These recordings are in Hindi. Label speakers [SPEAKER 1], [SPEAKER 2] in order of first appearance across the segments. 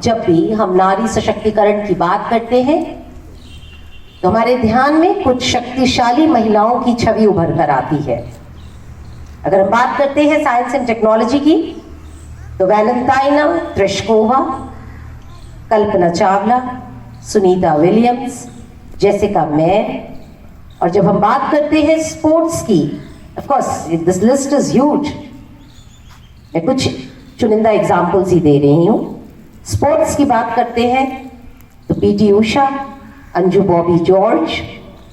[SPEAKER 1] जब भी हम नारी सशक्तिकरण की बात करते हैं तो हमारे ध्यान में कुछ शक्तिशाली महिलाओं की छवि उभर कर आती है। अगर हम बात करते हैं साइंस एंड टेक्नोलॉजी की तो Valentina Tereshkova, Kalpana Chawla, Sunita Williams, Jessica Meir. और जब हम बात करते हैं स्पोर्ट्स की, of course this list is huge, मैं कुछ चुनिंदा एग्जाम्पल्स ही दे रही हूं। स्पोर्ट्स की बात करते हैं तो PT Usha, Anju Bobby George,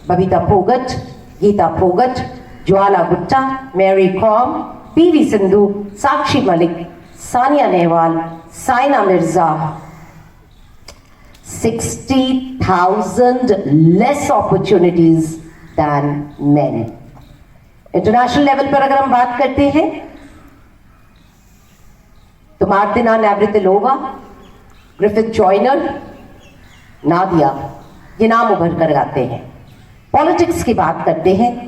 [SPEAKER 1] Babita Phogat, Geeta Phogat, Jwala Gutta, Mary Kom, PV Sindhu, Sakshi Malik, Sania Nehwal, Saina Mirza. 60,000 less opportunities than men। International level पर अगर हम बात करते हैं तो Martina Navratilova, Griffith Joyner, Nadia, ये नाम उभर कर आते हैं। पॉलिटिक्स की बात करते हैं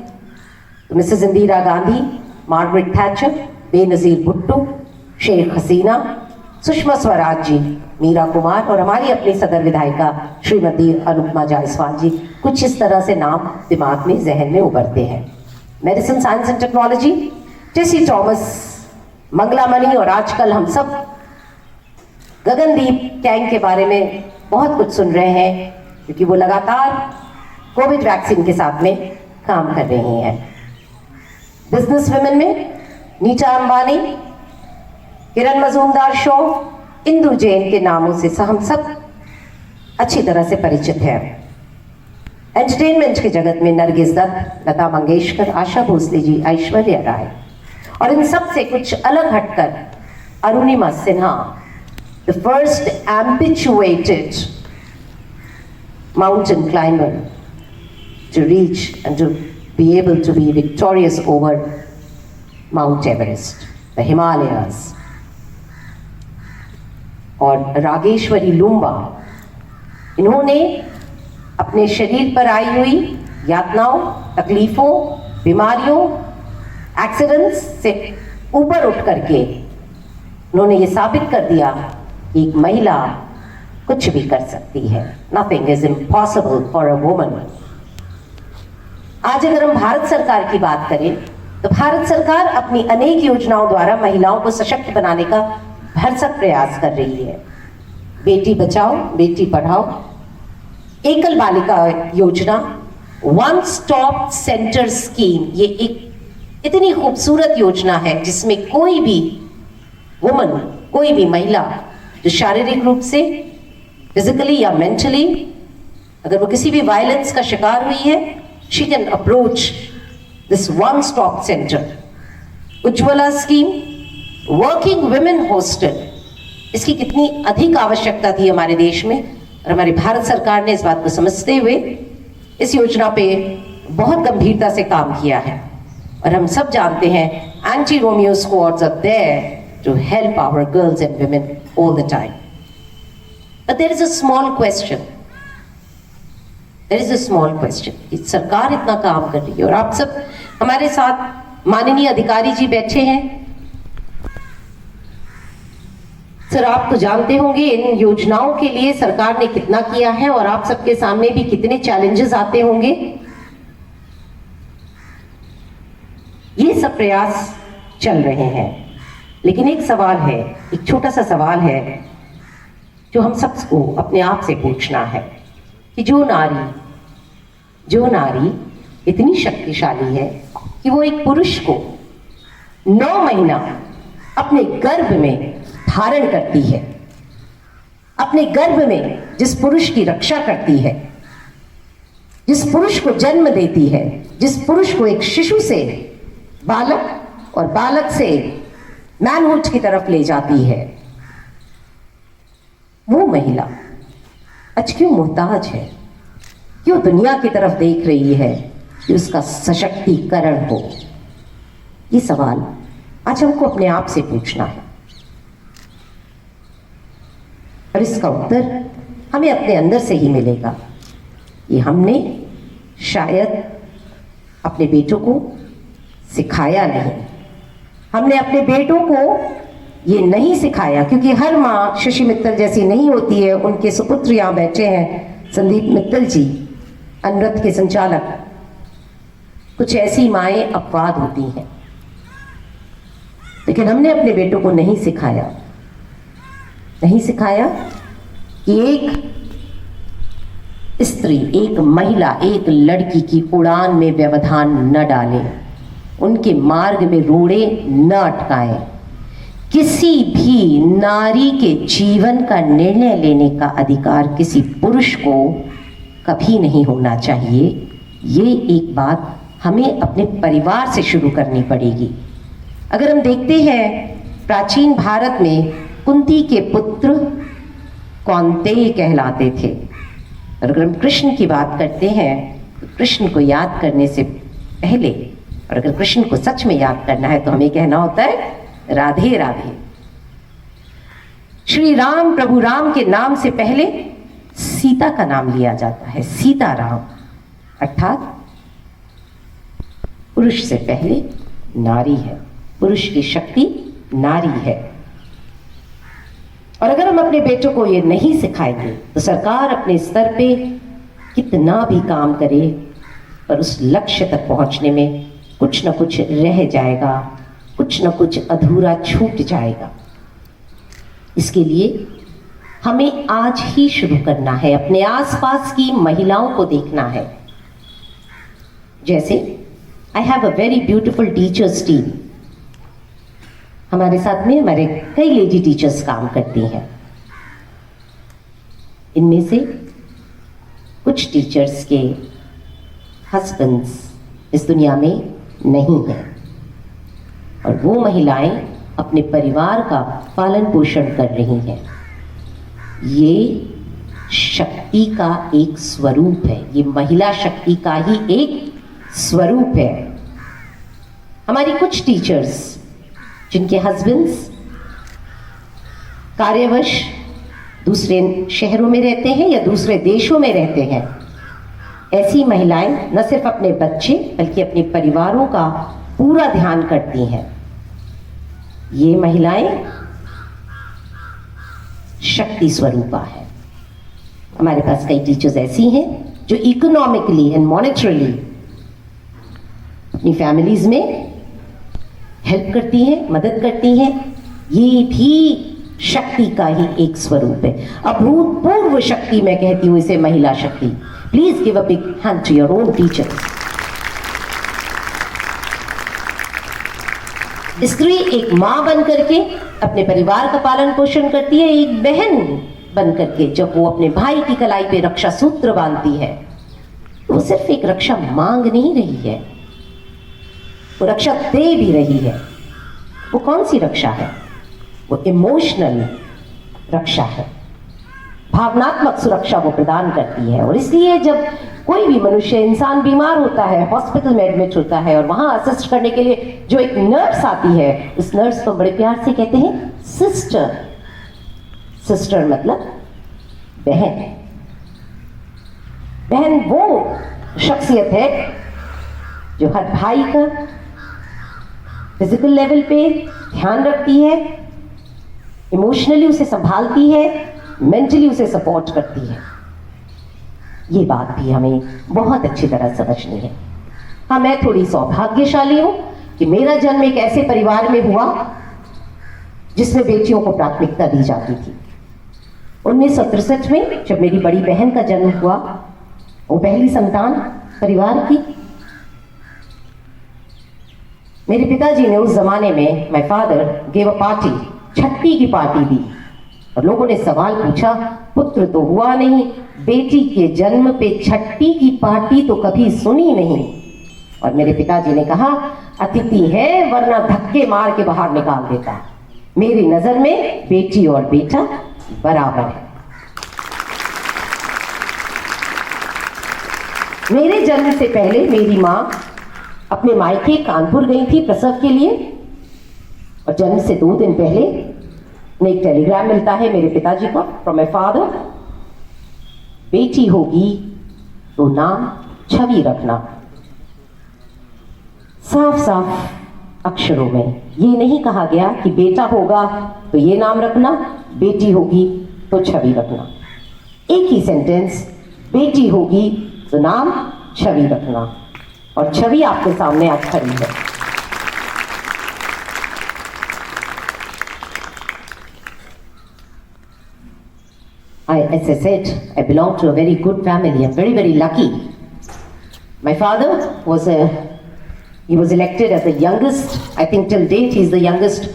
[SPEAKER 1] तो Mrs Indira Gandhi, Margaret Thatcher, Benazir Bhutto, Sheikh Hasina, Sushma Swaraj ji, Meira Kumar और हमारी अपनी सदर विधायिका श्रीमती अनुपमा जायसवाल जी। कुछ इस तरह से नाम दिमाग में, जहन में उभरते हैं। Medicine, science and technology, Tessy Thomas, Mangala Mani और आजकल हम सब गगनदीप कैंग के बारे में बहुत कुछ सुन रहे हैं क्योंकि वो लगातार कोविड वैक्सीन के साथ में काम कर रही हैं। बिजनेस वुमेन में नीता अंबानी, किरण मजूमदार शो, इंदु जैन के नामों से हम सब अच्छी तरह से परिचित हैं। एंटरटेनमेंट के जगत में नरगिस दत्त, लता मंगेशकर, आशा भोसले जी, ऐश्वर्या राय और इन सब से कुछ अलग हटकर Arunima Sinha, the first amputated mountain climber to reach and to be able to be victorious over Mount Everest, the Himalayas। और रागेश्वरी लूम्बा, इन्होंने अपने शरीर पर आई हुई यातनाओं, तकलीफों, बीमारियों, एक्सीडेंट्स से ऊपर उठ करके उन्होंने ये साबित कर दिया कि एक महिला कुछ भी कर सकती है। Nothing is impossible for a woman। आज अगर हम भारत सरकार की बात करें तो भारत सरकार अपनी अनेक योजनाओं द्वारा महिलाओं को सशक्त बनाने का भरसक प्रयास कर रही है। बेटी बचाओ, बेटी पढ़ाओ, एकल बालिका योजना, वन स्टॉप सेंटर स्कीम, ये एक इतनी खूबसूरत योजना है जिसमें कोई भी वुमन, कोई भी महिला जो शारीरिक रूप से, फिजिकली या मेंटली, अगर वो किसी भी वायलेंस का शिकार हुई है, she can approach this one stop centre. Ujjwala scheme, working women hostel, इसकी कितनी अधिक आवश्यकता थी हमारे देश में और हमारी भारत सरकार ने इस बात को समझते हुए इस योजना पे बहुत गंभीरता से काम किया है। और हम सब जानते हैं anti Romeo squads are there to help our girls and women all the time. But there is a small question. There is a small question. सरकार इतना काम कर रही है और आप सब हमारे साथ माननीय अधिकारी जी बैठे हैं। सर, आप तो जानते होंगे इन योजनाओं के लिए सरकार ने कितना किया है और आप सबके सामने भी कितने चैलेंजेस आते होंगे। ये सब प्रयास चल रहे हैं, लेकिन एक सवाल है, एक छोटा सा सवाल है जो हम सबको अपने आप से पूछना है कि जो नारी इतनी शक्तिशाली है कि वो एक पुरुष को 9 महीना अपने गर्भ में धारण करती है, अपने गर्भ में जिस पुरुष की रक्षा करती है, जिस पुरुष को जन्म देती है, जिस पुरुष को एक शिशु से बालक और बालक से मैनहुड की तरफ ले जाती है, वो महिला आज क्यों मोहताज है, क्यों दुनिया की तरफ देख रही है कि उसका सशक्तिकरण हो। ये सवाल आज हमको अपने आप से पूछना है और इसका उत्तर हमें अपने अंदर से ही मिलेगा। ये हमने शायद अपने बेटों को सिखाया नहीं, हमने अपने बेटों को ये नहीं सिखाया, क्योंकि हर माँ शशि मित्तल जैसी नहीं होती है। उनके सुपुत्र यहाँ बैठे हैं, संदीप मित्तल जी, अनरत के संचालक। कुछ ऐसी माएँ अपवाद होती हैं, लेकिन हमने अपने बेटों को नहीं सिखाया कि एक स्त्री, एक महिला, एक लड़की की उड़ान में व्यवधान न डालें, उनके मार्ग में रोड़े न अटकाएं। किसी भी नारी के जीवन का निर्णय लेने का अधिकार किसी पुरुष को कभी नहीं होना चाहिए। ये एक बात हमें अपने परिवार से शुरू करनी पड़ेगी। अगर हम देखते हैं, प्राचीन भारत में कुंती के पुत्र कौन्तेय कहलाते थे। और अगर हम कृष्ण की बात करते हैं तो कृष्ण को याद करने से पहले, और अगर कृष्ण को सच में याद करना है तो हमें कहना होता है राधे राधे। श्री राम, प्रभु राम के नाम से पहले सीता का नाम लिया जाता है, सीता राम, अर्थात पुरुष से पहले नारी है, पुरुष की शक्ति नारी है। और अगर हम अपने बेटों को ये नहीं सिखाएंगे तो सरकार अपने स्तर पे कितना भी काम करे, पर उस लक्ष्य तक पहुंचने में कुछ न कुछ रह जाएगा, कुछ न कुछ अधूरा छूट जाएगा। इसके लिए हमें आज ही शुरू करना है, अपने आसपास की महिलाओं को देखना है। जैसे I have a very beautiful teachers team. हमारे साथ में हमारे कई लेडी टीचर्स काम करती हैं। इनमें से कुछ टीचर्स के हस्बैंड्स इस दुनिया में नहीं हैं, और वो महिलाएं अपने परिवार का पालन पोषण कर रही हैं। ये शक्ति का एक स्वरूप है, ये महिला शक्ति का ही एक स्वरूप है। हमारी कुछ टीचर्स जिनके हस्बैंड्स कार्यवश दूसरे शहरों में रहते हैं या दूसरे देशों में रहते हैं, ऐसी महिलाएं न सिर्फ अपने बच्चे बल्कि अपने परिवारों का पूरा ध्यान करती हैं। ये महिलाएं शक्ति स्वरूपा है। हमारे पास कई टीचर्स ऐसी हैं जो इकोनॉमिकली एंड मॉनेटरली अपनी फैमिलीज में हेल्प करती हैं, मदद करती हैं। ये भी शक्ति का ही एक स्वरूप है, अभूतपूर्व शक्ति। मैं कहती हूं इसे महिला शक्ति। Please give a big hand to your own teacher. स्त्री एक मां बन करके अपने परिवार का पालन पोषण करती है, एक बहन बन करके जब वो अपने भाई की कलाई पे रक्षा सूत्र बांधती है, वो सिर्फ एक रक्षा मांग नहीं रही है, वो रक्षा दे भी रही है। वो कौन सी रक्षा है? वो इमोशनल रक्षा है, भावनात्मक सुरक्षा वो प्रदान करती है। और इसलिए जब कोई भी मनुष्य, इंसान बीमार होता है, हॉस्पिटल में एडमिट होता है, और वहां असिस्ट करने के लिए जो एक नर्स आती है, उस नर्स को बड़े प्यार से कहते हैं सिस्टर। सिस्टर मतलब बहन। बहन वो शख्सियत है जो हर भाई का फिजिकल लेवल पे ध्यान रखती है, इमोशनली उसे संभालती है, मेंटली उसे सपोर्ट करती है। ये बात भी हमें बहुत अच्छी तरह समझनी है। हाँ, मैं थोड़ी सौभाग्यशाली हूं कि मेरा जन्म एक ऐसे परिवार में हुआ जिसमें बेटियों को प्राथमिकता दी जाती थी। 1963 में जब मेरी बड़ी बहन का जन्म हुआ, वो पहली संतान परिवार की, मेरे पिताजी ने उस जमाने में, my father gave a party, छठी की पार्टी दी, और लोगों ने सवाल पूछा, पुत्र तो हुआ नहीं, बेटी के जन्म पे छठी की पार्टी तो कभी सुनी नहीं। और मेरे पिताजी ने कहा, अतिथि है वरना धक्के मार के बाहर निकाल देता। मेरी नजर में बेटी और बेटा बराबर है। मेरे जन्म से पहले मेरी मां अपने मायके कानपुर गई थी प्रसव के लिए, और जन्म से 2 दिन पहले उन्हें एक टेलीग्राम मिलता है मेरे पिताजी का, फ्रॉम माय फादर, बेटी होगी तो नाम छवि रखना। साफ साफ अक्षरों में। ये नहीं कहा गया कि बेटा होगा तो ये नाम रखना, बेटी होगी तो छवि रखना। एक ही सेंटेंस, बेटी होगी तो नाम, छवि रखना। और छवि आपके सामने आज खड़ी है। As I said, I belong to a very good family. I'm very, very lucky. My father was elected as the youngest, I think till date, he's the youngest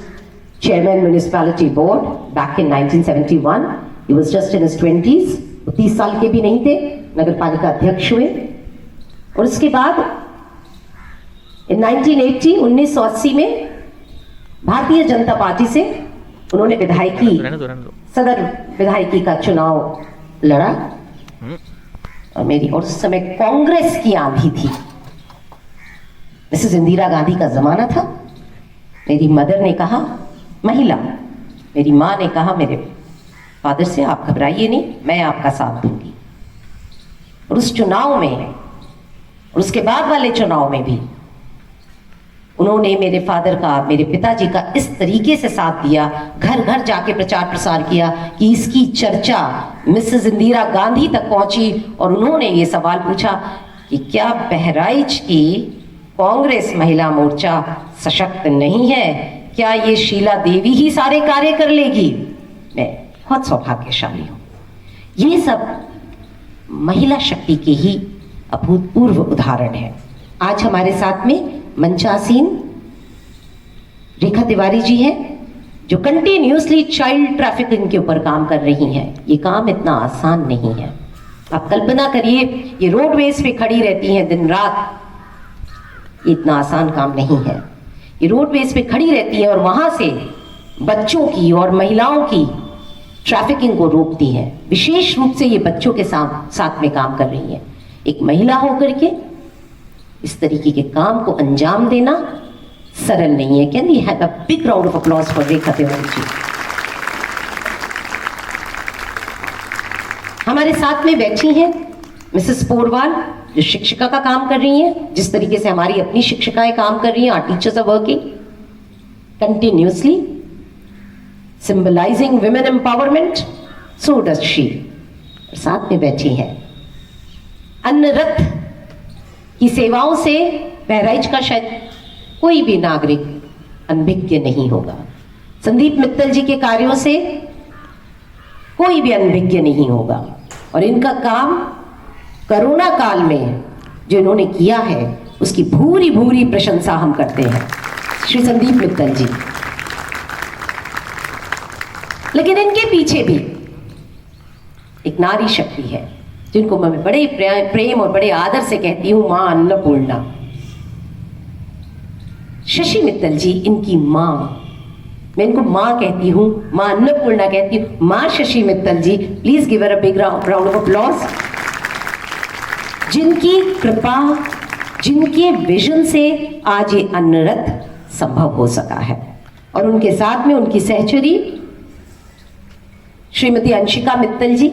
[SPEAKER 1] chairman municipality board back in 1971. He was just in his 20s. 30 साल के भी नहीं थे, नगर पालिका अध्यक्ष हुए। और उसके बाद in 1980 में भारतीय जनता पार्टी से उन्होंने विधायकी, सदर विधायकी का चुनाव लड़ा। और उस समय कांग्रेस की आंधी थी। मिसेस इंदिरा गांधी का जमाना था। मेरी मदर ने कहा, महिला, मेरी माँ ने कहा मेरे फादर से, आप घबराइए नहीं, मैं आपका साथ दूंगी। और उस चुनाव में और उसके बाद वाले चुनाव में भी उन्होंने मेरे फादर का, मेरे पिताजी का इस तरीके से साथ दिया, घर घर जाके प्रचार प्रसार किया कि इसकी चर्चा मिसेस इंदिरा गांधी तक पहुंची। और उन्होंने ये सवाल पूछा कि क्या बहराइच की कांग्रेस महिला मोर्चा सशक्त नहीं है? क्या ये शीला देवी ही सारे कार्य कर लेगी? मैं बहुत सौभाग्यशाली हूं। ये सब महिला शक्ति के ही अभूतपूर्व उदाहरण है। आज हमारे साथ में मंचासीन रेखा तिवारी जी हैं, जो कंटिन्यूसली चाइल्ड ट्रैफिकिंग के ऊपर काम कर रही हैं। ये काम इतना आसान नहीं है। आप कल्पना करिए, ये रोडवेज पे खड़ी रहती हैं दिन रात। इतना आसान काम नहीं है। ये रोडवेज पे खड़ी रहती हैं और वहां से बच्चों की और महिलाओं की ट्रैफिकिंग को रोकती हैं। विशेष रूप से ये बच्चों के साथ में काम कर रही हैं। एक महिला होकर के इस तरीके के काम को अंजाम देना सरल नहीं है। Can we have a big round of applause for Rekha Tiwari ji. हमारे साथ में बैठी हैं मिसेस पोरवाल, जो शिक्षिका का काम कर रही हैं। जिस तरीके से हमारी अपनी शिक्षिकाएं काम कर रही हैं, our teachers are working continuously symbolising women empowerment, so does she. साथ में बैठी हैं अन्न रथ की सेवाओं से बहराइच का शायद कोई भी नागरिक अनभिज्ञ नहीं होगा। संदीप मित्तल जी के कार्यों से कोई भी अनभिज्ञ नहीं होगा। और इनका काम कोरोना काल में जो इन्होंने किया है, उसकी भूरी भूरी प्रशंसा हम करते हैं, श्री संदीप मित्तल जी। लेकिन इनके पीछे भी एक नारी शक्ति है, जिनको मैं बड़े प्रेम और बड़े आदर से कहती हूं, मां अन्नपूर्णा। शशि मित्तल जी इनकी मां, मैं इनको मां कहती हूं, मां अन्नपूर्णा कहती हूं। मां Shashi Mittal ji, please give her a big round of applause. जिनकी कृपा, जिनके विजन से आज ये अन्न रथ संभव हो सका है। और उनके साथ में उनकी सहचरी श्रीमती अंशिका मित्तल जी,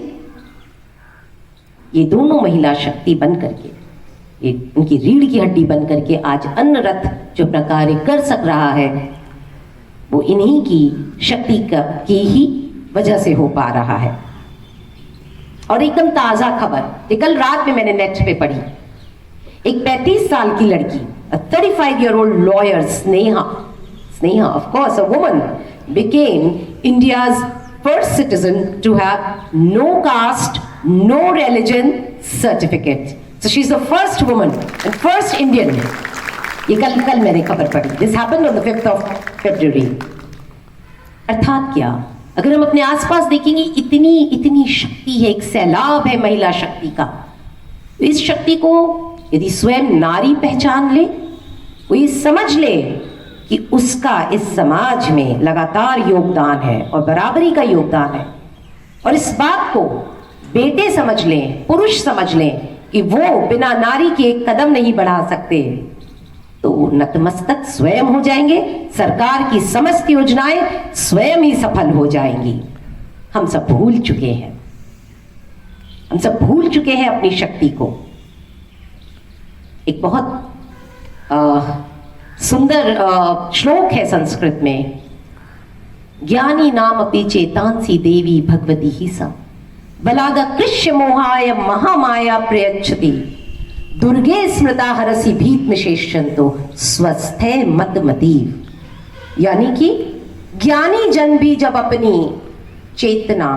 [SPEAKER 1] ये दोनों महिला शक्ति बन करके, ये उनकी रीढ़ की हड्डी बन करके आज अन्न रथ जो अपना कार्य कर सक रहा है, वो इन्हीं की शक्ति की ही वजह से हो पा रहा है। और एकदम ताजा खबर, ये कल रात में मैंने नेट पे पढ़ी। एक 35 साल की लड़की, 35-year-old lawyer Sneha, of course a woman, became India's first citizen to have no caste, no religion certificate. So she's the first woman and first Indian. ये कल मैंने खबर पढ़ी। This happened on the 5th of February. अर्थात क्या, अगर हम अपने आसपास देखेंगे, इतनी शक्ति है, एक सैलाब है महिला शक्ति का। तो इस शक्ति को यदि स्वयं नारी पहचान ले, वो ये समझ ले कि उसका इस समाज में लगातार योगदान है और बराबरी का योगदान है, और इस बात को बेटे समझ लें, पुरुष समझ लें कि वो बिना नारी के एक कदम नहीं बढ़ा सकते, तो नतमस्तक स्वयं हो जाएंगे। सरकार की समस्त योजनाएं स्वयं ही सफल हो जाएंगी। हम सब भूल चुके हैं, हम सब भूल चुके हैं अपनी शक्ति को। एक बहुत सुंदर श्लोक है संस्कृत में, ज्ञानी नाम अपि चेतांसी देवी भगवती ही सा बलाद कृष्य मोहाय महामाया प्रयच्छति दुर्गे स्मृता हरसी भीत शेषंतो स्वस्थे मदमतीव। यानी कि ज्ञानी जन भी जब अपनी चेतना